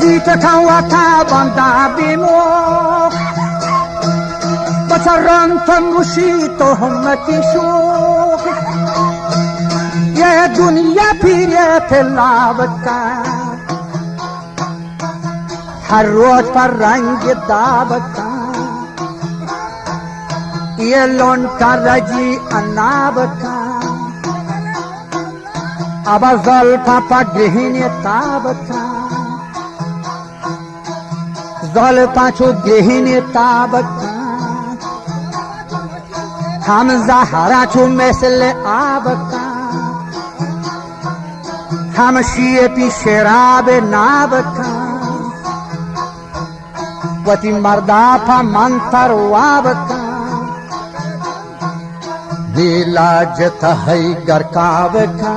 زيتك وتابندا بموخ بشرن تمشيتهم تشوخ يا دنيا بيري تلعبك हर रोज पर रंग दावता ये लोंटा रजी अनावता अब ज़ल्फ़ा पर गहने तावता ज़ल्फ़ा चो गहने तावता हम ज़हरा चो मैसले आवता हम शीए पी शराब नावता वती मर्दाफा मंतर वावता दिला जत है गरकावका